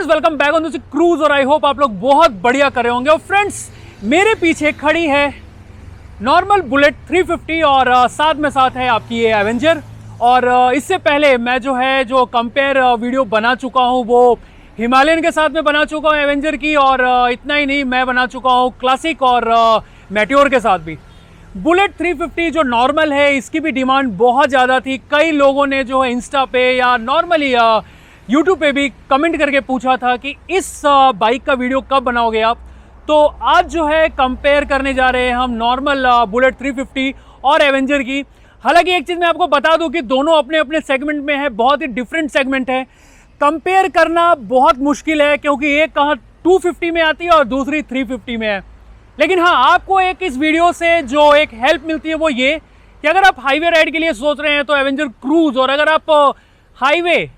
Friends welcome back on the cruise और I hope आप लोग बहुत बढ़िया कर रहे होंगे। और फ्रेंड्स मेरे पीछे खड़ी है नॉर्मल बुलेट 350 और साथ है आपकी ये एवेंजर। और इससे पहले मैं जो कंपेयर वीडियो बना चुका हूँ वो हिमालयन के साथ में बना चुका हूँ एवेंजर की। और इतना ही नहीं, मैं बना चुका हूँ क्लासिक और मेटियोर के साथ भी। बुलेट 350 जो नॉर्मल है इसकी भी डिमांड बहुत ज़्यादा थी। कई लोगों ने जो है इंस्टा पे या नॉर्मली यूट्यूब पे भी कमेंट करके पूछा था कि इस बाइक का वीडियो कब बनाओगे आप। तो आज जो है कंपेयर करने जा रहे हैं हम नॉर्मल बुलेट 350 और एवेंजर की। हालांकि एक चीज़ मैं आपको बता दूं कि दोनों अपने अपने सेगमेंट में है, बहुत ही डिफरेंट सेगमेंट है। कंपेयर करना बहुत मुश्किल है क्योंकि एक कहाँ 250 में आती है और दूसरी 350 में है। लेकिन हाँ, आपको एक इस वीडियो से जो एक हेल्प मिलती है वो ये कि अगर आप हाईवे राइड के लिए सोच रहे हैं तो एवेंजर क्रूज, और अगर आप हाईवे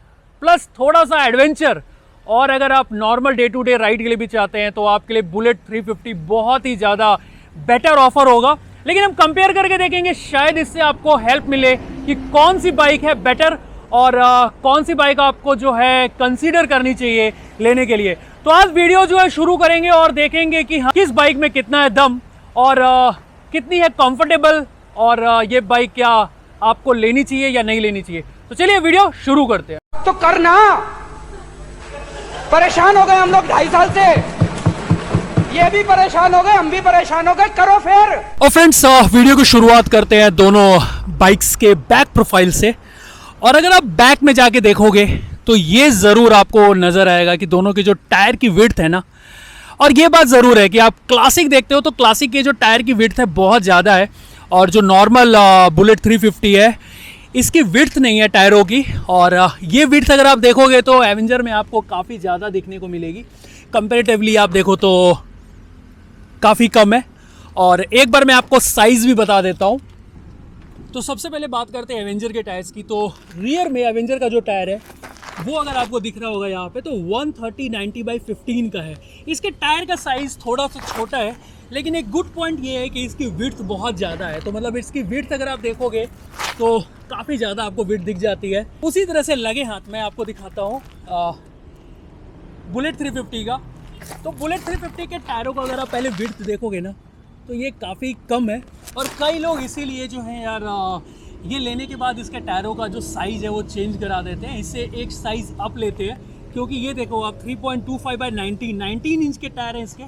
प्लस थोड़ा सा एडवेंचर, और अगर आप normal day to day ride के लिए भी चाहते हैं तो आपके लिए बुलेट 350 बहुत ही ज़्यादा बेटर ऑफर होगा। लेकिन हम कंपेयर करके देखेंगे, शायद इससे आपको हेल्प मिले कि कौन सी बाइक है बेटर और कौन सी बाइक आपको जो है कंसीडर करनी चाहिए लेने के लिए। तो आज वीडियो जो है शुरू करेंगे और देखेंगे कि हाँ, किस बाइक में कितना है दम और कितनी है कंफर्टेबल, और ये बाइक क्या आपको लेनी चाहिए या नहीं लेनी चाहिए। तो चलिए वीडियो शुरू करते हैं। तो करना, परेशान हो गए हम लोग 2.5 साल से, ये भी परेशान हो गए, हम भी परेशान हो गए, करो फिर। और फ्रेंड्स वीडियो की शुरुआत करते हैं दोनों बाइक्स के बैक प्रोफाइल से। और अगर आप बैक में जाके देखोगे तो ये ज़रूर आपको नज़र आएगा कि दोनों के जो टायर की विड्थ है ना, और ये बात ज़रूर है कि आप क्लासिक देखते हो तो क्लासिक के जो टायर की विड्थ है बहुत ज़्यादा है, और जो नॉर्मल बुलेट 350 है इसकी विड्थ नहीं है टायरों की। और ये विड्थ अगर आप देखोगे तो एवेंजर में आपको काफ़ी ज़्यादा दिखने को मिलेगी। कंपैरेटिवली आप देखो तो काफ़ी कम है। और एक बार मैं आपको साइज़ भी बता देता हूँ। तो सबसे पहले बात करते हैं एवेंजर के टायर्स की। तो रियर में एवेंजर का जो टायर है वो अगर आपको दिख रहा होगा यहाँ पे तो 130/90/15 का है। इसके टायर का साइज़ थोड़ा सा छोटा है, लेकिन एक गुड पॉइंट ये है कि इसकी विड्थ बहुत ज़्यादा है। तो मतलब इसकी विड्थ अगर आप देखोगे तो काफ़ी ज़्यादा आपको विड्थ दिख जाती है। उसी तरह से लगे हाथ में आपको दिखाता हूँ बुलेट 350 का। तो बुलेट 350 के टायरों का अगर आप पहले विड्थ देखोगे ना तो ये काफ़ी कम है। और कई लोग इसीलिए जो है यार ये लेने के बाद इसके टायरों का जो साइज़ है वो चेंज करा देते हैं, इससे एक साइज़ अप लेते हैं। क्योंकि ये देखो आप 3.25/19 इंच के टायर हैं इसके,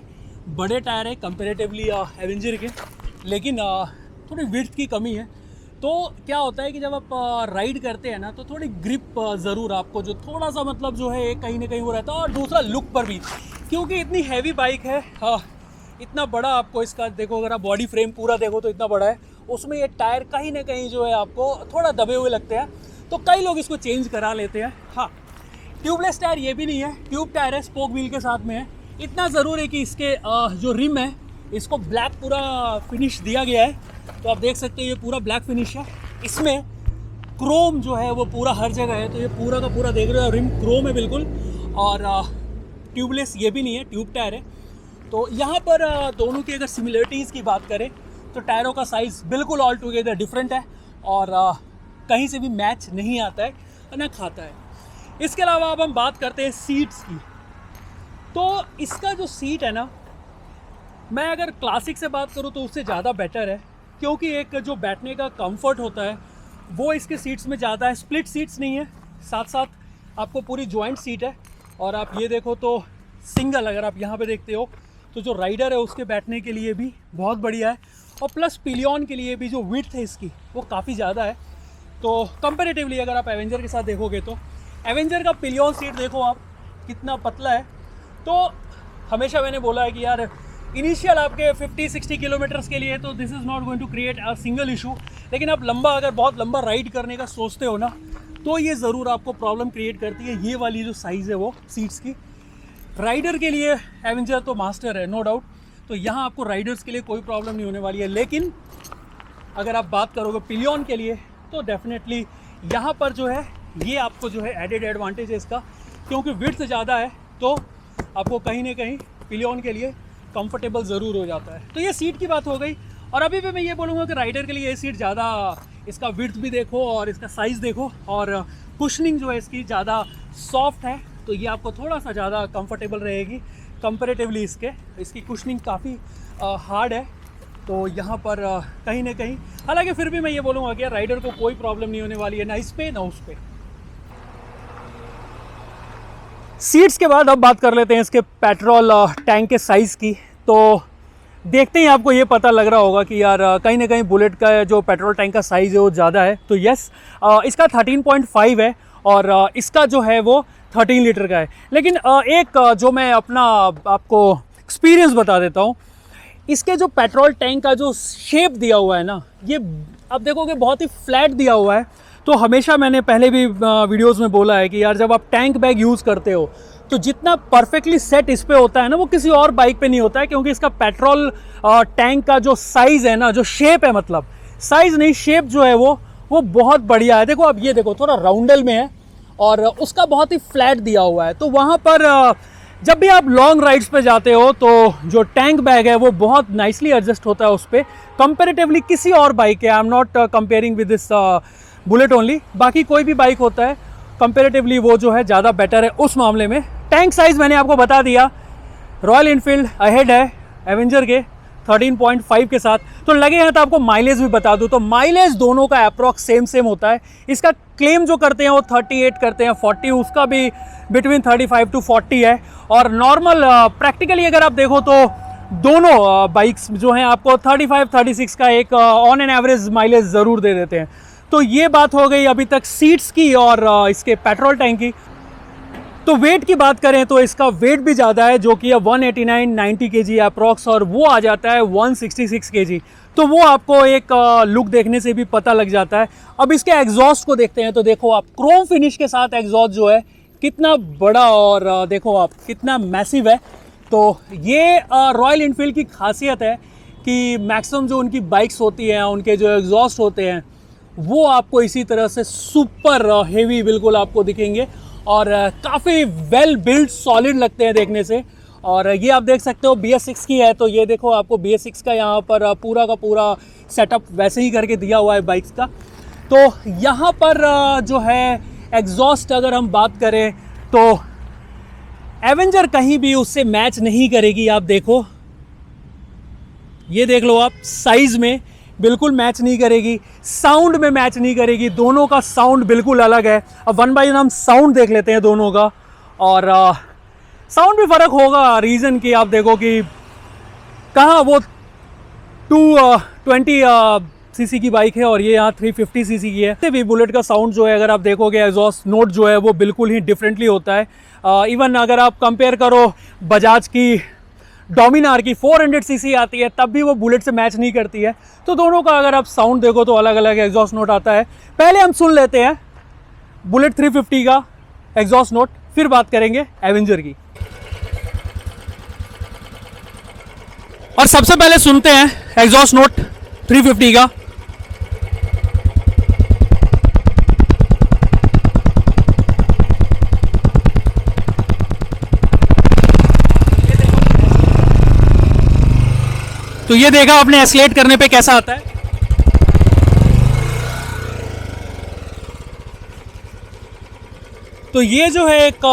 बड़े टायर है कंपेरेटिवली एवेंजर के, लेकिन थोड़ी विड्थ की कमी है। तो क्या होता है कि जब आप राइड करते हैं ना तो थोड़ी ग्रिप ज़रूर आपको जो थोड़ा सा मतलब जो है कहीं ना कहीं वो रहता है। और दूसरा लुक पर भी, क्योंकि इतनी हैवी बाइक है, इतना बड़ा आपको इसका देखो, अगर आप बॉडी फ्रेम पूरा देखो तो इतना बड़ा है, उसमें ये टायर कहीं ना कहीं जो है आपको थोड़ा दबे हुए लगते हैं। तो कई लोग इसको चेंज करा लेते हैं। हाँ, ट्यूबलेस टायर ये भी नहीं है, ट्यूब टायर है, स्पोक व्हील के साथ में है। इतना ज़रूर है कि इसके जो रिम है इसको ब्लैक पूरा फिनिश दिया गया है। तो आप देख सकते हो ये पूरा ब्लैक फिनिश है। इसमें क्रोम जो है वो पूरा हर जगह है। तो ये पूरा का पूरा देख रहे हो रिम क्रोम है बिल्कुल। और ट्यूबलेस ये भी नहीं है, ट्यूब टायर है। तो यहाँ पर दोनों की अगर सिमिलरिटीज़ की बात करें तो टायरों का साइज़ बिल्कुल ऑल टुगेदर डिफरेंट है और कहीं से भी मैच नहीं आता है ना खाता है। इसके अलावा अब हम बात करते हैं सीट्स की। तो इसका जो सीट है ना, मैं अगर क्लासिक से बात करूँ तो उससे ज़्यादा बेटर है, क्योंकि एक जो बैठने का कंफर्ट होता है वो इसके सीट्स में ज़्यादा है। स्प्लिट सीट्स नहीं है, साथ साथ आपको पूरी जॉइंट सीट है। और आप ये देखो तो सिंगल, अगर आप यहाँ पे देखते हो तो जो राइडर है उसके बैठने के लिए भी बहुत बढ़िया है। और प्लस पिलियन के लिए भी जो विड्थ है इसकी वो काफ़ी ज़्यादा है। तो कंपैरेटिवली अगर आप एवेंजर के साथ देखोगे तो एवेंजर का पिलियन सीट देखो आप कितना पतला है। तो हमेशा मैंने बोला है कि यार इनिशियल आपके 50-60 किलोमीटर्स के लिए तो this is not going to create a single issue. लेकिन आप अगर बहुत लंबा राइड करने का सोचते हो ना तो ये ज़रूर आपको प्रॉब्लम क्रिएट करती है। ये वाली जो साइज़ है वो सीट्स की, राइडर के लिए एवेंजर तो मास्टर है, नो डाउट। तो यहाँ आपको राइडर्स के लिए कोई प्रॉब्लम नहीं होने वाली है। लेकिन अगर आप बात करोगे पिलियन के लिए तो डेफिनेटली यहाँ पर जो है ये आपको जो है एडेड एडवांटेज है इसका, क्योंकि विड्थ ज़्यादा है तो आपको कहीं ना कहीं पिलियन के लिए कंफर्टेबल ज़रूर हो जाता है। तो ये सीट की बात हो गई। और अभी भी मैं ये बोलूँगा कि राइडर के लिए ये सीट ज़्यादा, इसका विड्थ भी देखो और इसका साइज़ देखो, और कुशनिंग जो है इसकी ज़्यादा सॉफ्ट है तो ये आपको थोड़ा सा ज़्यादा कंफर्टेबल रहेगी कंपेरेटिवली इसकी कुशनिंग काफ़ी हार्ड है। तो यहाँ पर कहीं ना कहीं, हालांकि फिर भी मैं ये बोलूँगा कि राइडर को कोई प्रॉब्लम नहीं होने वाली है, ना इस पे ना उस पे। सीट्स के बाद अब बात कर लेते हैं इसके पेट्रोल टैंक के साइज़ की। तो देखते ही आपको ये पता लग रहा होगा कि यार कहीं ना कहीं बुलेट का जो पेट्रोल टैंक का साइज़ है वो ज़्यादा है। तो यस, इसका 13.5 है और इसका जो है वो 13 लीटर का है। लेकिन एक जो मैं अपना आपको एक्सपीरियंस बता देता हूँ, इसके जो पेट्रोल टैंक का जो शेप दिया हुआ है ना, ये आप देखोगे बहुत ही फ्लैट दिया हुआ है। तो हमेशा मैंने पहले भी वीडियोस में बोला है कि यार जब आप टैंक बैग यूज़ करते हो तो जितना परफेक्टली सेट इस पे होता है ना, वो किसी और बाइक पे नहीं होता है, क्योंकि इसका पेट्रोल टैंक का जो साइज़ है ना, जो शेप है, मतलब साइज़ नहीं शेप जो है वो बहुत बढ़िया है। देखो अब ये देखो थोड़ा राउंडल में है और उसका बहुत ही फ्लैट दिया हुआ है। तो वहाँ पर जब भी आप लॉन्ग राइड्स पे जाते हो तो जो टैंक बैग है वो बहुत नाइसली एडजस्ट होता है उस पर कंपेरेटिवली किसी और बाइक है। I am not comparing with this bullet only, बाकी कोई भी बाइक होता है कंपेरेटिवली वो जो है ज़्यादा बेटर है उस मामले में। टैंक साइज़ मैंने आपको बता दिया, रॉयल इनफील्ड अहेड है एवेंजर के 13.5 के साथ। तो लगे हैं तो आपको माइलेज भी बता दूं, तो माइलेज दोनों का अप्रॉक्स सेम होता है। इसका क्लेम जो करते हैं वो 38 करते हैं, 40, उसका भी बिटवीन 35 to 40 है। और नॉर्मल प्रैक्टिकली अगर आप देखो तो दोनों बाइक्स जो हैं आपको 35-36 का एक ऑन एन एवरेज माइलेज ज़रूर दे देते हैं। तो ये बात हो गई अभी तक सीट्स की और इसके पेट्रोल टैंक की। तो वेट की बात करें तो इसका वेट भी ज़्यादा है, जो कि है 189-90 kg अप्रॉक्स, और वो आ जाता है 166 kg। तो वो आपको एक लुक देखने से भी पता लग जाता है। अब इसके एग्जॉस्ट को देखते हैं। तो देखो आप क्रोम फिनिश के साथ एग्जॉस्ट जो है कितना बड़ा और देखो आप कितना मैसिव है। तो ये रॉयल इनफील्ड की खासियत है कि मैक्सिमम जो उनकी बाइक्स होती हैं, उनके जो एग्जॉस्ट होते हैं वो आपको इसी तरह से सुपर हेवी बिल्कुल आपको दिखेंगे और काफ़ी वेल बिल्ड सॉलिड लगते हैं देखने से। और ये आप देख सकते हो BS6 की है। तो ये देखो आपको BS6 का यहाँ पर पूरा का पूरा सेटअप वैसे ही करके दिया हुआ है बाइक्स का। तो यहाँ पर जो है एग्जॉस्ट अगर हम बात करें तो एवेंजर कहीं भी उससे मैच नहीं करेगी। आप देखो, ये देख लो आप, साइज़ में बिल्कुल मैच नहीं करेगी, साउंड में मैच नहीं करेगी, दोनों का साउंड बिल्कुल अलग है। अब 1 बाय 1 हम साउंड देख लेते हैं दोनों का, और साउंड भी फ़र्क होगा। रीज़न कि आप देखो कि कहाँ वो 220 सीसी की बाइक है और ये यहाँ 350 सीसी की है। इससे भी बुलेट का साउंड जो है अगर आप देखोगे एग्जॉस्ट नोट जो है वो बिल्कुल ही डिफरेंटली होता है। इवन अगर आप कंपेयर करो बजाज की डोमिनार की 400 सीसी आती है, तब भी वो बुलेट से मैच नहीं करती है। तो दोनों का अगर आप साउंड देखो तो अलग अलग एग्जॉस्ट नोट आता है। पहले हम सुन लेते हैं बुलेट 350 का एग्जॉस्ट नोट, फिर बात करेंगे एवेंजर की। और सबसे पहले सुनते हैं एग्जॉस्ट नोट 350 का। तो ये देखा आपने एस्केलेट करने पे कैसा आता है। तो ये जो है एक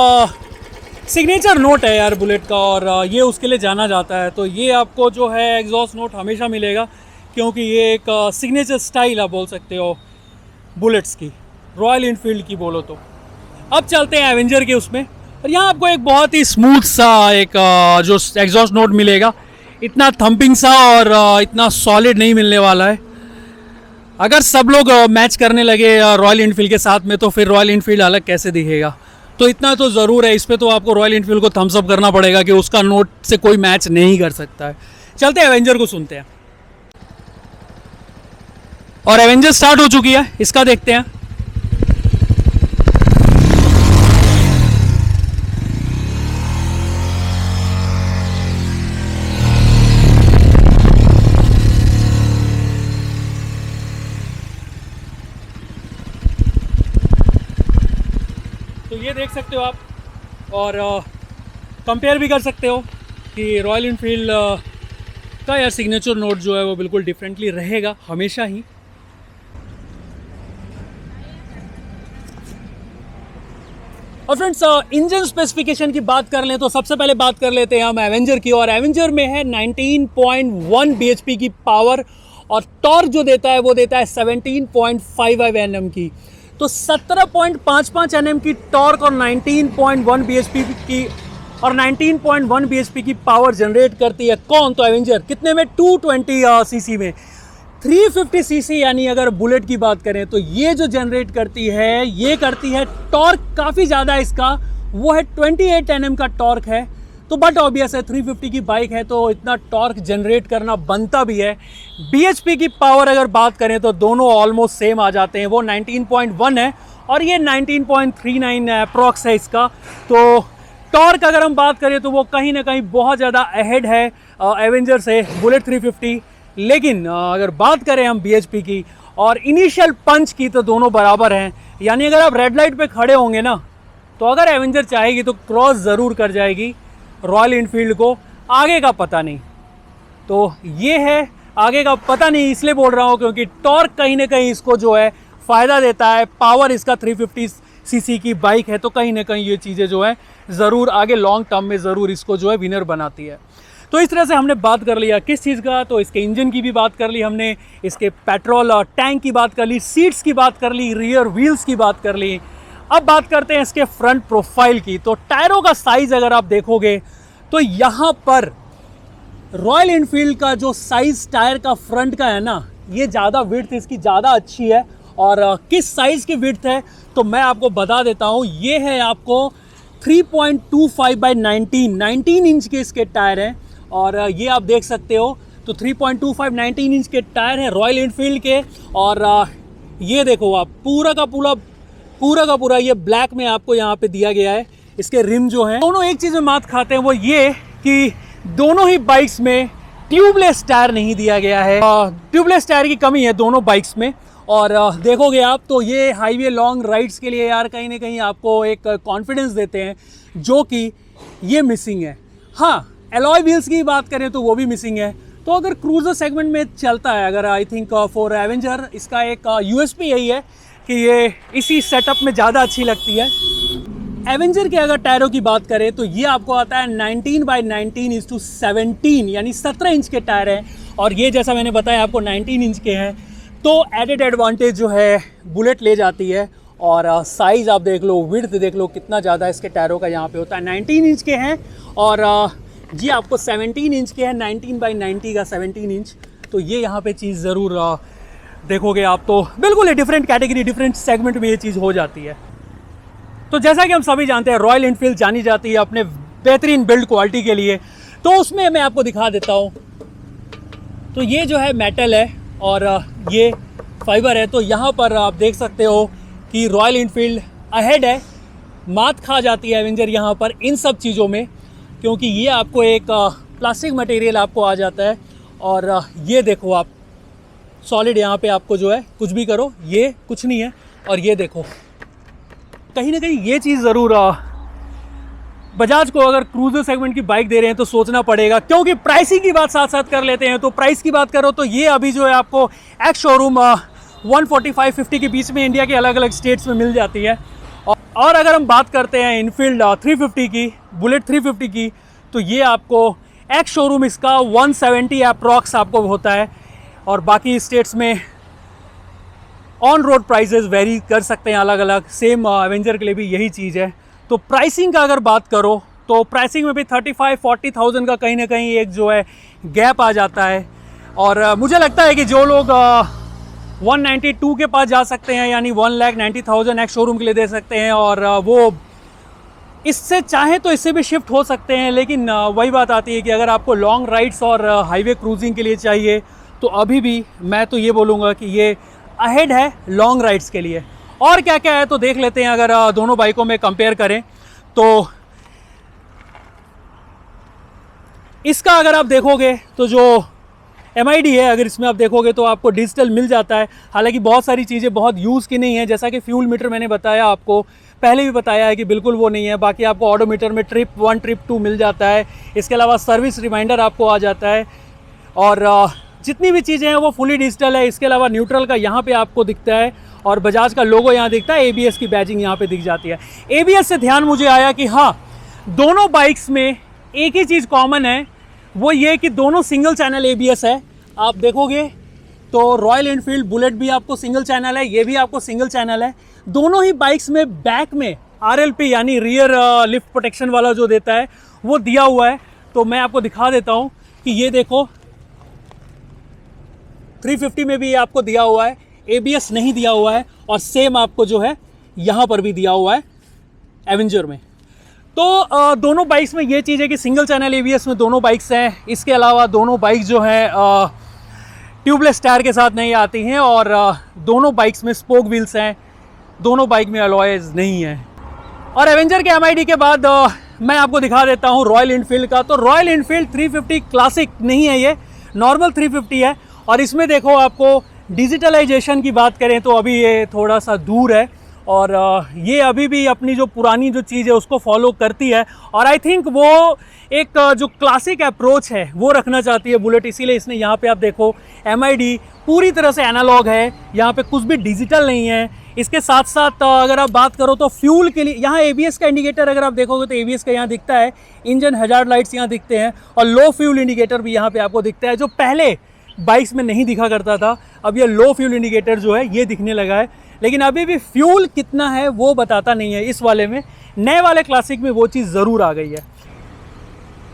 सिग्नेचर नोट है यार बुलेट का, और ये उसके लिए जाना जाता है। तो ये आपको जो है एग्जॉस्ट नोट हमेशा मिलेगा, क्योंकि ये एक सिग्नेचर स्टाइल आप बोल सकते हो बुलेट्स की, रॉयल इनफील्ड की बोलो तो। अब चलते हैं एवेंजर के उसमें, और यहाँ आपको एक बहुत ही स्मूथ सा एक जो एग्जॉस्ट नोट मिलेगा। इतना थंपिंग सा और इतना सॉलिड नहीं मिलने वाला है। अगर सब लोग मैच करने लगे रॉयल इनफील्ड के साथ में, तो फिर रॉयल इनफील्ड अलग कैसे दिखेगा। तो इतना तो ज़रूर है, इस पे तो आपको रॉयल इनफील्ड को थम्स अप करना पड़ेगा कि उसका नोट से कोई मैच नहीं कर सकता है। चलते हैं एवेंजर को सुनते हैं, और एवेंजर स्टार्ट हो चुकी है, इसका देखते हैं। तो ये देख सकते हो आप, और कंपेयर भी कर सकते हो कि रॉयल इनफील्ड का यार सिग्नेचर नोट जो है वो बिल्कुल डिफरेंटली रहेगा हमेशा ही। और फ्रेंड्स इंजन स्पेसिफिकेशन की बात कर लें तो सबसे पहले बात कर लेते हैं हम एवेंजर की, और एवेंजर में है 19.1 bhp की पावर, और टॉर्क जो देता है वो देता है 17.55 Nm की। तो 17.55 Nm की टॉर्क और 19.1 bhp की और 19.1 bhp की पावर जनरेट करती है कौन? तो एवेंजर। कितने में? 220 सीसी में। 350 सीसी यानी अगर बुलेट की बात करें तो ये जो जनरेट करती है, ये करती है टॉर्क काफ़ी ज़्यादा है इसका, वो है 28 Nm का टॉर्क है। तो बट ऑब्वियस है 350 की बाइक है तो इतना टॉर्क जनरेट करना बनता भी है। bhp की पावर अगर बात करें तो दोनों ऑलमोस्ट सेम आ जाते हैं, वो 19.1 है और ये 19.39 अप्रॉक्स है इसका। तो टॉर्क अगर हम बात करें तो वो कहीं ना कहीं बहुत ज़्यादा अहेड है एवेंजर से, बुलेट 350। लेकिन अगर बात करें हम bhp की और इनिशियल पंच की तो दोनों बराबर हैं। यानी अगर आप रेड लाइट पे खड़े होंगे ना तो अगर एवेंजर चाहेगी तो क्रॉस ज़रूर कर जाएगी रॉयल इनफील्ड को, आगे का पता नहीं। तो ये है, आगे का पता नहीं इसलिए बोल रहा हूँ क्योंकि टॉर्क कहीं ना कहीं इसको जो है फ़ायदा देता है। पावर इसका 350 सीसी की बाइक है तो कहीं ना कहीं ये चीज़ें जो है ज़रूर आगे लॉन्ग टर्म में ज़रूर इसको जो है विनर बनाती है। तो इस तरह से हमने बात कर लिया किस चीज़ का, तो इसके इंजन की भी बात कर ली हमने, इसके पेट्रोल टैंक की बात कर ली, सीट्स की बात कर ली, रियर व्हील्स की बात कर ली। अब बात करते हैं इसके फ्रंट प्रोफाइल की। तो टायरों का साइज़ अगर आप देखोगे तो यहाँ पर रॉयल इनफील्ड का जो साइज़ टायर का फ्रंट का है ना, ये ज़्यादा विड्थ इसकी ज़्यादा अच्छी है। और किस साइज़ की विड्थ है तो मैं आपको बता देता हूँ, ये है आपको 3.25 बाई 19 इंच के इसके टायर हैं। और ये आप देख सकते हो तो 3.25 19 इंच के टायर हैं रॉयल इनफील्ड के। और ये देखो आप पूरा का पूरा ये ब्लैक में आपको यहाँ पे दिया गया है। इसके रिम जो हैं दोनों एक चीज़ में मात खाते हैं, वो ये कि दोनों ही बाइक्स में ट्यूबलेस टायर नहीं दिया गया है। ट्यूबलेस टायर की कमी है दोनों बाइक्स में। और देखोगे आप तो ये हाईवे लॉन्ग राइड्स के लिए यार कहीं ना कहीं आपको एक कॉन्फिडेंस देते हैं जो कि ये मिसिंग है। हाँ, एलॉय व्हील्स की बात करें तो वो भी मिसिंग है। तो अगर क्रूजर सेगमेंट में चलता है, अगर आई थिंक फॉर एवेंजर इसका एक यूएसपी यही है कि ये इसी सेटअप में ज़्यादा अच्छी लगती है। एवेंजर के अगर टायरों की बात करें तो ये आपको आता है 19 बाई 19:17 यानी 17 इंच के टायर हैं। और ये जैसा मैंने बताया आपको 19 इंच के हैं। तो एडेड एडवांटेज जो है बुलेट ले जाती है। और साइज़ आप देख लो, विड्थ देख लो कितना ज़्यादा इसके टायरों का यहाँ पे होता है। 19 इंच के हैं और जी आपको 17 इंच के हैं, 19 बाई 90 का 17 इंच। तो ये यहाँ पे चीज़ ज़रूर देखोगे आप तो बिल्कुल डिफरेंट कैटेगरी, डिफरेंट सेगमेंट में ये चीज़ हो जाती है। तो जैसा कि हम सभी जानते हैं रॉयल इनफील्ड जानी जाती है अपने बेहतरीन बिल्ड क्वालिटी के लिए। तो उसमें मैं आपको दिखा देता हूँ। तो ये जो है मेटल है और ये फाइबर है। तो यहाँ पर आप देख सकते हो कि रॉयल इनफील्ड अहेड है, मात खा जाती है एवेंजर यहाँ पर इन सब चीज़ों में, क्योंकि ये आपको एक प्लास्टिक मटेरियल आपको आ जाता है। और ये देखो आप सॉलिड, यहाँ पे आपको जो है कुछ भी करो ये कुछ नहीं है। और ये देखो कहीं ना कहीं ये चीज़ ज़रूर बजाज को अगर क्रूजर सेगमेंट की बाइक दे रहे हैं तो सोचना पड़ेगा। क्योंकि प्राइसिंग की बात साथ साथ कर लेते हैं। तो प्राइस की बात करो तो ये अभी जो है आपको एक्स शोरूम 145-50 के बीच में इंडिया के अलग अलग स्टेट्स में मिल जाती है। और अगर हम बात करते हैं इनफील्ड 350 की, बुलेट 350 की, तो ये आपको एक्स शोरूम इसका 170 अप्रॉक्स आपको होता है। और बाकी स्टेट्स में ऑन रोड प्राइसेस वेरी कर सकते हैं अलग अलग। सेम एवेंजर के लिए भी यही चीज़ है। तो प्राइसिंग का अगर बात करो तो प्राइसिंग में भी 35-40,000 का कहीं ना कहीं एक जो है गैप आ जाता है। और मुझे लगता है कि जो लोग 192 के पास जा सकते हैं यानी 1,90,000 एक्स शोरूम के लिए दे सकते हैं। और वो इससे चाहें तो इससे भी शिफ्ट हो सकते हैं। लेकिन वही बात आती है कि अगर आपको लॉन्ग राइड्स और हाईवे क्रूजिंग के लिए चाहिए तो अभी भी मैं तो ये बोलूँगा कि ये अहेड है लॉन्ग राइड्स के लिए। और क्या क्या है तो देख लेते हैं। अगर दोनों बाइकों में कंपेयर करें तो इसका अगर आप देखोगे तो जो MID है, अगर इसमें आप देखोगे तो आपको डिजिटल मिल जाता है। हालांकि बहुत सारी चीज़ें बहुत यूज़ की नहीं है, जैसा कि फ्यूल मीटर मैंने बताया आपको पहले भी बताया है कि बिल्कुल वो नहीं है। बाकी आपको ऑडोमीटर में ट्रिप 1 ट्रिप 2 मिल जाता है। इसके अलावा सर्विस रिमाइंडर आपको आ जाता है। और जितनी भी चीज़ें हैं वो फुली डिजिटल है। इसके अलावा न्यूट्रल का यहाँ पे आपको दिखता है और बजाज का लोगो यहाँ दिखता है, ABS की बैजिंग यहाँ पे दिख जाती है। ABS से ध्यान मुझे आया कि हाँ, दोनों बाइक्स में एक ही चीज़ कॉमन है, वो ये कि दोनों सिंगल चैनल ABS है। आप देखोगे तो रॉयल एनफील्ड बुलेट भी आपको सिंगल चैनल है, ये भी आपको सिंगल चैनल है। दोनों ही बाइक्स में बैक में RLP यानी रियर लिफ्ट प्रोटेक्शन वाला जो देता है वो दिया हुआ है। तो मैं आपको दिखा देता हूँ कि ये देखो 350 में भी आपको दिया हुआ है, ABS नहीं दिया हुआ है, और सेम आपको जो है यहाँ पर भी दिया हुआ है एवेंजर में। तो दोनों बाइक्स में ये चीज़ है कि सिंगल चैनल ABS में दोनों बाइक्स हैं। इसके अलावा दोनों बाइक जो हैं ट्यूबलेस टायर के साथ नहीं आती हैं, और दोनों बाइक्स में स्पोक व्हील्स हैं, दोनों बाइक में अलॉयज नहीं है। और एवेंजर के MID के बाद मैं आपको दिखा देता हूँ रॉयल एनफील्ड का। तो रॉयल एनफील्ड 350 क्लासिक नहीं है, ये नॉर्मल 350 है। और इसमें देखो आपको डिजिटलाइजेशन की बात करें तो अभी ये थोड़ा सा दूर है, और ये अभी भी अपनी जो पुरानी जो चीज़ है उसको फॉलो करती है। और आई थिंक वो एक जो क्लासिक अप्रोच है वो रखना चाहती है बुलेट, इसीलिए इसने यहाँ पे आप देखो MID पूरी तरह से एनालॉग है, यहाँ पे कुछ भी डिजिटल नहीं है। इसके साथ साथ अगर आप बात करो तो फ्यूल के लिए यहाँ ABS का इंडिकेटर अगर आप देखोगे तो ABS का यहाँ दिखता है, इंजन हजार्ड लाइट्स यहाँ दिखते हैं, और लो फ्यूल इंडिकेटर भी यहाँ पे आपको दिखता है, जो पहले बाइक्स में नहीं दिखा करता था। अब ये लो फ्यूल इंडिकेटर जो है ये दिखने लगा है, लेकिन अभी भी फ्यूल कितना है वो बताता नहीं है इस वाले में। नए वाले क्लासिक में वो चीज़ ज़रूर आ गई है।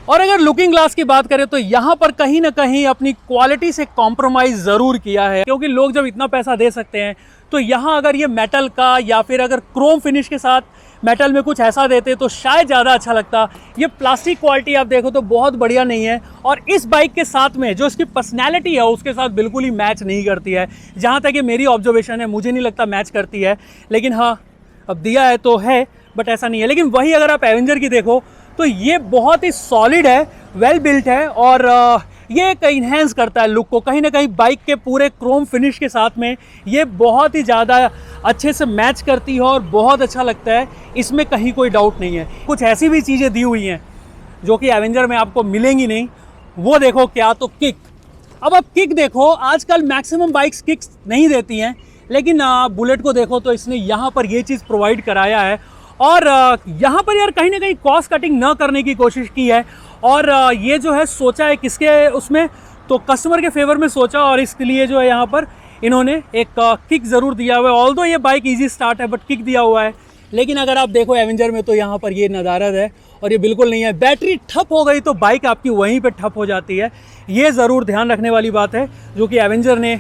और अगर लुकिंग ग्लास की बात करें तो यहाँ पर कहीं ना कहीं अपनी क्वालिटी से कॉम्प्रोमाइज़ ज़रूर किया है, क्योंकि लोग जब इतना पैसा दे सकते हैं तो यहाँ अगर ये मेटल का या फिर अगर क्रोम फिनिश के साथ मेटल में कुछ ऐसा देते तो शायद ज़्यादा अच्छा लगता। ये प्लास्टिक क्वालिटी आप देखो तो बहुत बढ़िया नहीं है, और इस बाइक के साथ में जो इसकी पर्सनैलिटी है उसके साथ बिल्कुल ही मैच नहीं करती है। जहाँ तक ये मेरी ऑब्जर्वेशन है, मुझे नहीं लगता मैच करती है। लेकिन हाँ, अब दिया है तो है, बट ऐसा नहीं है। लेकिन वही अगर आप एवेंजर की देखो तो ये बहुत ही सॉलिड है, वेल बिल्ट है, और ये एक इन्हेंस करता है लुक को कहीं ना कहीं। बाइक के पूरे क्रोम फिनिश के साथ में ये बहुत ही ज़्यादा अच्छे से मैच करती है और बहुत अच्छा लगता है, इसमें कहीं कोई डाउट नहीं है। कुछ ऐसी भी चीज़ें दी हुई हैं जो कि एवेंजर में आपको मिलेंगी नहीं, वो देखो क्या तो किक। अब आप किक देखो, आजकल मैक्सिमम बाइक्स किक्स नहीं देती हैं, लेकिन बुलेट को देखो तो इसने यहाँ पर ये चीज़ प्रोवाइड कराया है। और यहाँ पर यार कहीं ना कहीं कॉस्ट कटिंग न करने की कोशिश की है, और ये जो है सोचा है किसके उसमें, तो कस्टमर के फेवर में सोचा, और इसके लिए जो है यहाँ पर इन्होंने एक किक ज़रूर दिया हुआ है। ऑल्दो ये बाइक इजी स्टार्ट है बट किक दिया हुआ है। लेकिन अगर आप देखो एवेंजर में तो यहाँ पर ये नदारद है, और ये बिल्कुल नहीं है। बैटरी ठप हो गई तो बाइक आपकी वहीं पे ठप हो जाती है, ये ज़रूर ध्यान रखने वाली बात है, जो कि एवेंजर ने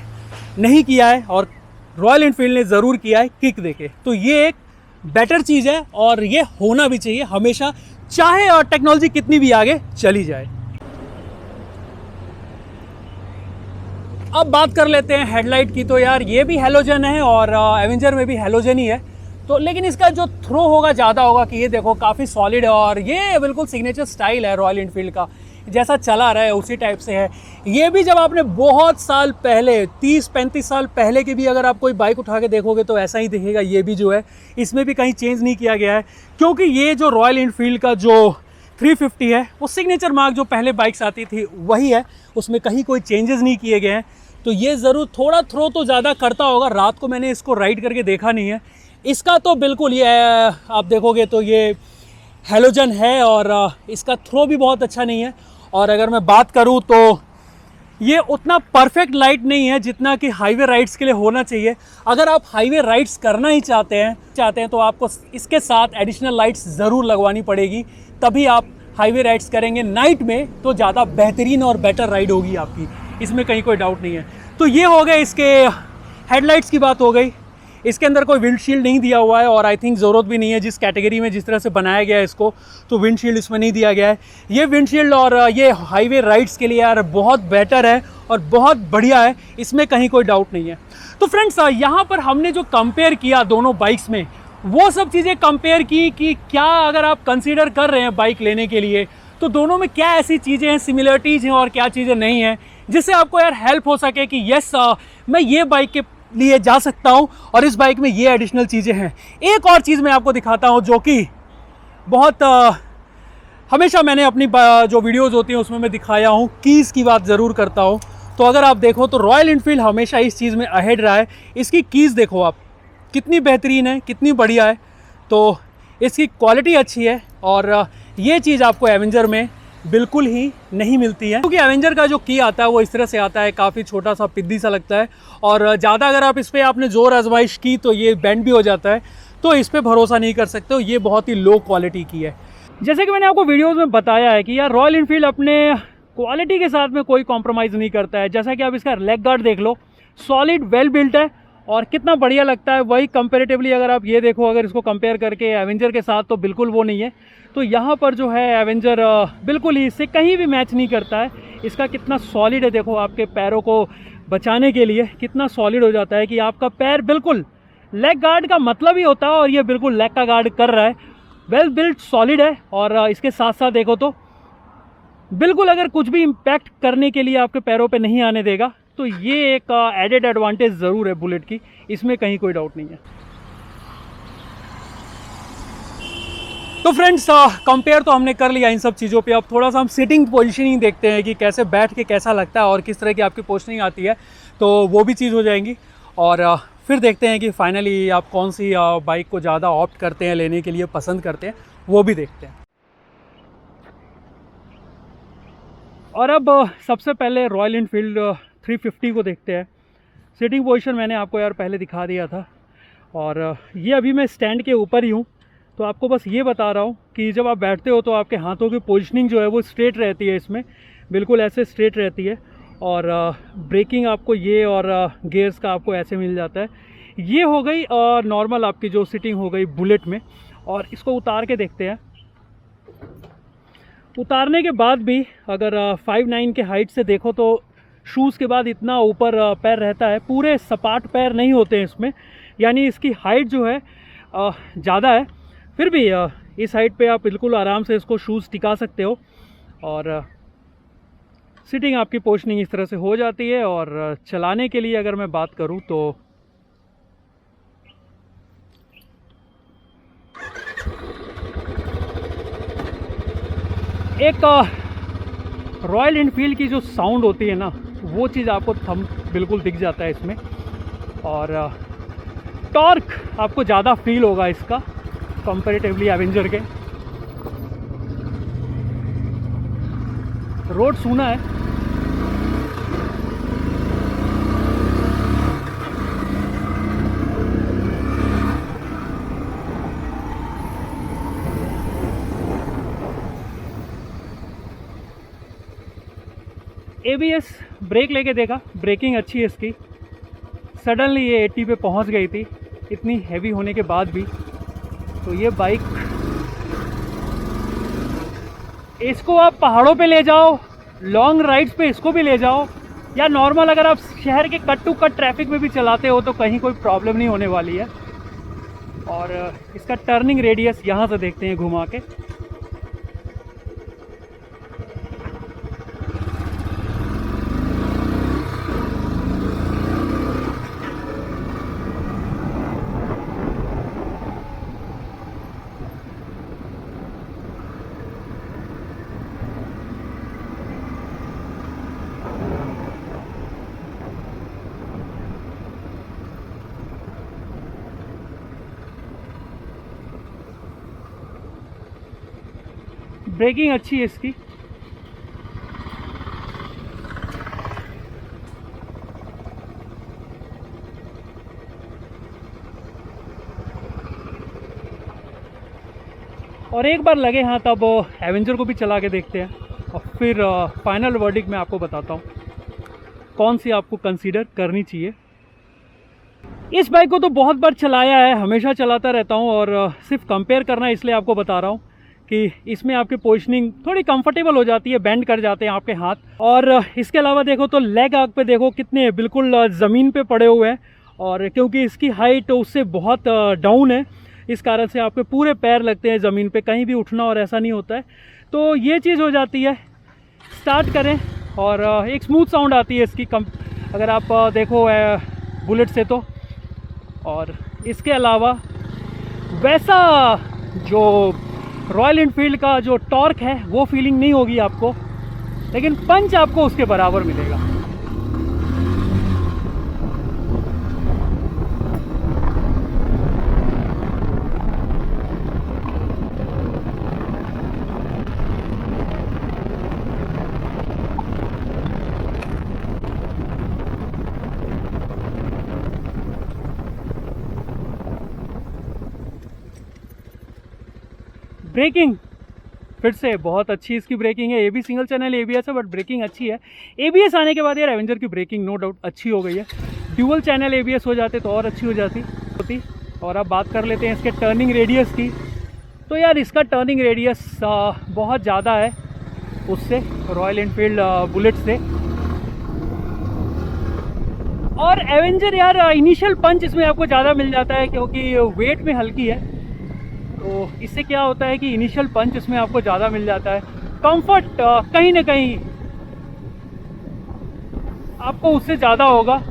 नहीं किया है और रॉयल एनफील्ड ने ज़रूर किया है किक देके। तो ये एक बेटर चीज़ है, और ये होना भी चाहिए हमेशा, चाहे और टेक्नोलॉजी कितनी भी आगे चली जाए। अब बात कर लेते हैं हेडलाइट की। तो यार ये भी हैलोजन है और एवेंजर में भी हैलोजन ही है, तो लेकिन इसका जो थ्रो होगा ज़्यादा होगा कि ये देखो काफ़ी सॉलिड है, और ये बिल्कुल सिग्नेचर स्टाइल है रॉयल एनफील्ड का, जैसा चला रहा है उसी टाइप से है। ये भी जब आपने बहुत साल पहले 30-35 साल पहले की भी अगर आप कोई बाइक उठा के देखोगे तो ऐसा ही दिखेगा। ये भी जो है इसमें भी कहीं चेंज नहीं किया गया है, क्योंकि ये जो रॉयल एनफील्ड का जो 350 है वो सिग्नेचर मार्क जो पहले बाइक्स आती थी वही है, उसमें कहीं कोई चेंजेस नहीं किए गए हैं। तो ये ज़रूर थोड़ा थ्रो तो ज़्यादा करता होगा, रात को मैंने इसको राइड करके देखा नहीं है। इसका तो बिल्कुल ये आप देखोगे तो ये हैलोजन है, और इसका थ्रो भी बहुत अच्छा नहीं है। और अगर मैं बात करूं तो ये उतना परफेक्ट लाइट नहीं है जितना कि हाईवे राइड्स के लिए होना चाहिए। अगर आप हाईवे राइड्स करना ही चाहते हैं तो आपको इसके साथ एडिशनल लाइट्स ज़रूर लगवानी पड़ेगी, तभी आप हाईवे राइड्स करेंगे नाइट में तो ज़्यादा बेहतरीन और बेटर राइड होगी आपकी, इसमें कहीं कोई डाउट नहीं है। तो ये हो गए इसके हेडलाइट्स की बात हो गई। इसके अंदर कोई विंडशील्ड नहीं दिया हुआ है, और आई थिंक ज़रूरत भी नहीं है, जिस कैटेगरी में जिस तरह से बनाया गया है इसको, तो विंडशील्ड इसमें नहीं दिया गया है। ये विंडशील्ड और ये हाईवे राइड्स के लिए यार बहुत बेटर है और बहुत बढ़िया है, इसमें कहीं कोई डाउट नहीं है। तो फ्रेंड्स यहाँ पर हमने जो कंपेयर किया दोनों बाइक्स में, वो सब चीज़ें कंपेयर की कि क्या अगर आप कंसीडर कर रहे हैं बाइक लेने के लिए तो दोनों में क्या ऐसी चीज़ें हैं, सिमिलरिटीज़ हैं और क्या चीज़ें नहीं हैं, जिससे आपको यार हेल्प हो सके कि यस मैं ये बाइक के लिए जा सकता हूं और इस बाइक में ये एडिशनल चीज़ें हैं। एक और चीज़ मैं आपको दिखाता हूं जो कि बहुत हमेशा मैंने अपनी जो वीडियोज़ होती हैं उसमें मैं दिखाया हूं, कीज़ की बात ज़रूर करता हूं। तो तो अगर आप देखो तो रॉयल इनफील्ड हमेशा इस चीज़ में अहेड रहा है। इसकी कीज़ देखो आप, कितनी बेहतरीन है, कितनी बढ़िया है। तो इसकी क्वालिटी अच्छी है और ये चीज़ आपको एवेंजर में बिल्कुल ही नहीं मिलती है, क्योंकि एवेंजर का जो की आता है वो इस तरह से आता है, काफ़ी छोटा सा पिद्दी सा लगता है और ज़्यादा अगर आप इस पर आपने ज़ोर आजमाइश की तो ये बेंड भी हो जाता है। तो इस पर भरोसा नहीं कर सकते हो, ये बहुत ही लो क्वालिटी की है। जैसे कि मैंने आपको वीडियोज़ में बताया है कि यार रॉयल इनफील्ड अपने क्वालिटी के साथ में कोई कॉम्प्रोमाइज़ नहीं करता है। जैसा कि आप इसका लेग गार्ड देख लो, सॉलिड वेल बिल्ट है और कितना बढ़िया लगता है। वही कंपेरेटिवली अगर आप ये देखो, अगर इसको कंपेयर करके एवेंजर के साथ, तो बिल्कुल वो नहीं है। तो यहाँ पर जो है एवेंजर बिल्कुल ही इससे कहीं भी मैच नहीं करता है। इसका कितना सॉलिड है देखो, आपके पैरों को बचाने के लिए कितना सॉलिड हो जाता है कि आपका पैर बिल्कुल लेग गार्ड का मतलब ही होता है और ये बिल्कुल लेग का गार्ड कर रहा है। वेल बिल्ट सॉलिड है और इसके साथ साथ देखो तो बिल्कुल अगर कुछ भी इम्पैक्ट करने के लिए आपके पैरों पे नहीं आने देगा। तो ये एक एडेड एडवांटेज ज़रूर है बुलेट की, इसमें कहीं कोई डाउट नहीं है। तो फ्रेंड्स कंपेयर तो हमने कर लिया इन सब चीज़ों पे। अब थोड़ा सा हम सिटिंग पोजीशनिंग देखते हैं कि कैसे बैठ के कैसा लगता है और किस तरह की आपकी पोजीशनिंग आती है, तो वो भी चीज़ हो जाएंगी। और फिर देखते हैं कि फाइनली आप कौन सी बाइक को ज़्यादा ऑप्ट करते हैं, लेने के लिए पसंद करते हैं, वो भी देखते हैं। और अब सबसे पहले रॉयल इनफील्ड 350 को देखते हैं। सिटिंग पोजीशन मैंने आपको यार पहले दिखा दिया था और ये अभी मैं स्टैंड के ऊपर ही हूँ। तो आपको बस ये बता रहा हूँ कि जब आप बैठते हो तो आपके हाथों की पोजीशनिंग जो है वो स्ट्रेट रहती है, इसमें बिल्कुल ऐसे स्ट्रेट रहती है। और ब्रेकिंग आपको ये और गियर्स का आपको ऐसे मिल जाता है। ये हो गई नॉर्मल आपकी जो सिटिंग हो गई बुलेट में। और इसको उतार के देखते हैं। उतारने के बाद भी अगर 5'9" के हाइट से देखो तो शूज़ के बाद इतना ऊपर पैर रहता है, पूरे सपाट पैर नहीं होते हैं इसमें, यानी इसकी हाइट जो है ज़्यादा है। फिर भी इस हाइट पे आप बिल्कुल आराम से इसको शूज़ टिका सकते हो और सिटिंग आपकी पोजीशनिंग इस तरह से हो जाती है। और चलाने के लिए अगर मैं बात करूं तो एक रॉयल इनफील्ड की जो साउंड होती है ना, वो चीज़ आपको थम बिल्कुल दिख जाता है इसमें। और टॉर्क आपको ज़्यादा फील होगा इसका कंपैरेटिवली एवेंजर के। रोड सूना है, ABS ब्रेक लेके देखा, ब्रेकिंग अच्छी है इसकी। सडनली ये 80 पे पहुंच गई थी इतनी हैवी होने के बाद भी। तो ये बाइक, इसको आप पहाड़ों पे ले जाओ, लॉन्ग राइड्स पे इसको भी ले जाओ, या नॉर्मल अगर आप शहर के कट टू कट ट्रैफिक में भी चलाते हो तो कहीं कोई प्रॉब्लम नहीं होने वाली है। और इसका टर्निंग रेडियस यहाँ से देखते हैं घुमा के। ब्रेकिंग अच्छी है इसकी। और एक बार लगे हाँ तब एवेंजर को भी चला के देखते हैं और फिर फाइनल वर्डिक्ट मैं आपको बताता हूँ कौन सी आपको कंसीडर करनी चाहिए। इस बाइक को तो बहुत बार चलाया है, हमेशा चलाता रहता हूँ और सिर्फ कंपेयर करना इसलिए आपको बता रहा हूँ कि इसमें आपकी पोजीशनिंग थोड़ी कंफर्टेबल हो जाती है, बेंड कर जाते हैं आपके हाथ। और इसके अलावा देखो तो लेग आग पे देखो कितने बिल्कुल ज़मीन पे पड़े हुए हैं। और क्योंकि इसकी हाइट उससे बहुत डाउन है, इस कारण से आपके पूरे पैर लगते हैं ज़मीन पे, कहीं भी उठना और ऐसा नहीं होता है। तो ये चीज़ हो जाती है। स्टार्ट करें और एक स्मूथ साउंड आती है इसकी अगर आप देखो बुलेट से तो। और इसके अलावा वैसा जो रॉयल इनफील्ड का जो टॉर्क है वो फीलिंग नहीं होगी आपको, लेकिन पंच आपको उसके बराबर मिलेगा। ब्रेकिंग फिर से बहुत अच्छी इसकी ब्रेकिंग है। ये भी सिंगल चैनल ABS है बट ब्रेकिंग अच्छी है। ABS आने के बाद यार एवेंजर की ब्रेकिंग नो डाउट अच्छी हो गई है। ड्यूअल चैनल ABS हो जाते तो और अच्छी हो जाती। और अब बात कर लेते हैं इसके टर्निंग रेडियस की। तो यार इसका टर्निंग रेडियस बहुत ज़्यादा है उससे, रॉयल एनफील्ड बुलेट से। और एवेंजर यार इनिशियल पंच इसमें आपको ज़्यादा मिल जाता है क्योंकि वेट में हल्की है, तो इससे क्या होता है कि इनिशियल पंच इसमें आपको ज़्यादा मिल जाता है। कंफर्ट कहीं ना कहीं आपको उससे ज़्यादा होगा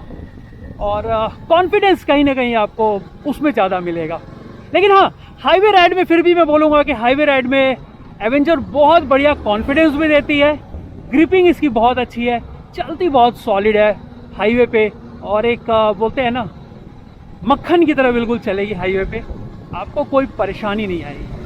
और कॉन्फिडेंस कहीं ना कहीं आपको उसमें ज़्यादा मिलेगा। लेकिन हाँ, हाईवे राइड में फिर भी मैं बोलूँगा कि हाईवे राइड में एवेंजर बहुत बढ़िया कॉन्फिडेंस भी देती है। ग्रिपिंग इसकी बहुत अच्छी है, चलती बहुत सॉलिड है हाईवे पे, और एक बोलते हैं ना मक्खन की तरह बिल्कुल चलेगी हाईवे पे, आपको कोई परेशानी नहीं आएगी।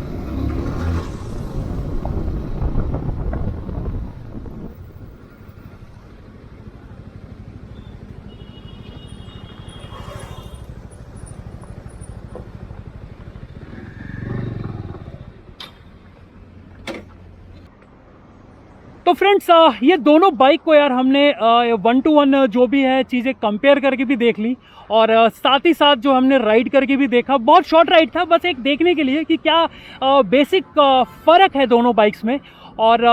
तो फ्रेंड्स ये दोनों बाइक को यार हमने 1 to 1 जो भी है चीज़ें कंपेयर करके भी देख ली, और साथ ही साथ जो हमने राइड करके भी देखा। बहुत शॉर्ट राइड था, बस एक देखने के लिए कि क्या बेसिक फ़र्क है दोनों बाइक्स में। और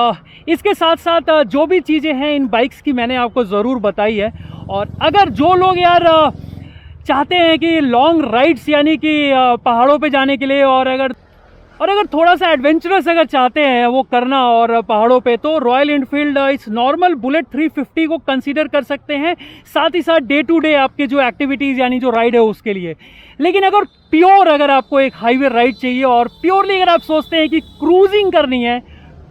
इसके साथ साथ जो भी चीज़ें हैं इन बाइक्स की मैंने आपको ज़रूर बताई है। और अगर जो लोग यार चाहते हैं कि लॉन्ग राइड्स यानी कि पहाड़ों पे जाने के लिए, और अगर थोड़ा सा एडवेंचरस अगर चाहते हैं वो करना और पहाड़ों पे, तो रॉयल एनफील्ड इस नॉर्मल बुलेट 350 को कंसीडर कर सकते हैं, साथ ही साथ डे टू डे आपके जो एक्टिविटीज़ यानी जो राइड है उसके लिए। लेकिन अगर आपको एक हाईवे राइड चाहिए और प्योरली अगर आप सोचते हैं कि क्रूजिंग करनी है,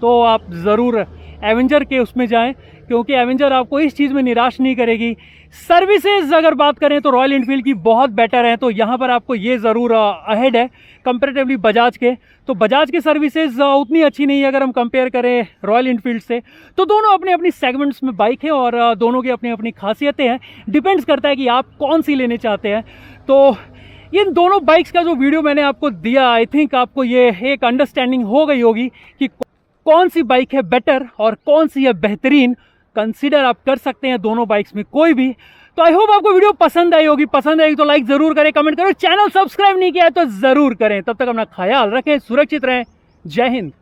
तो आप ज़रूर एवेंजर के उसमें जाएं, क्योंकि एवेंजर आपको इस चीज़ में निराश नहीं करेगी। सर्विसेज अगर बात करें तो रॉयल एनफील्ड की बहुत बेटर है, तो यहाँ पर आपको ये ज़रूर अहेड है कंपैरेटिवली बजाज के। तो बजाज की सर्विसेज उतनी अच्छी नहीं है अगर हम कंपेयर करें रॉयल एनफील्ड से। तो दोनों अपने अपनी सेगमेंट्स में बाइक है और दोनों की अपनी अपनी खासियतें हैं। डिपेंड्स करता है कि आप कौन सी लेने चाहते हैं। तो इन दोनों बाइक्स का जो वीडियो मैंने आपको दिया, आई थिंक आपको ये एक अंडरस्टैंडिंग हो गई होगी कि कौन सी बाइक है बेटर और कौन सी है बेहतरीन। कंसीडर आप कर सकते हैं दोनों बाइक्स में कोई भी। तो आई होप आपको वीडियो पसंद आई होगी। पसंद आएगी तो लाइक जरूर करें, कमेंट करें, चैनल सब्सक्राइब नहीं किया है तो जरूर करें। तब तक अपना ख्याल रखें, सुरक्षित रहें। जय हिंद।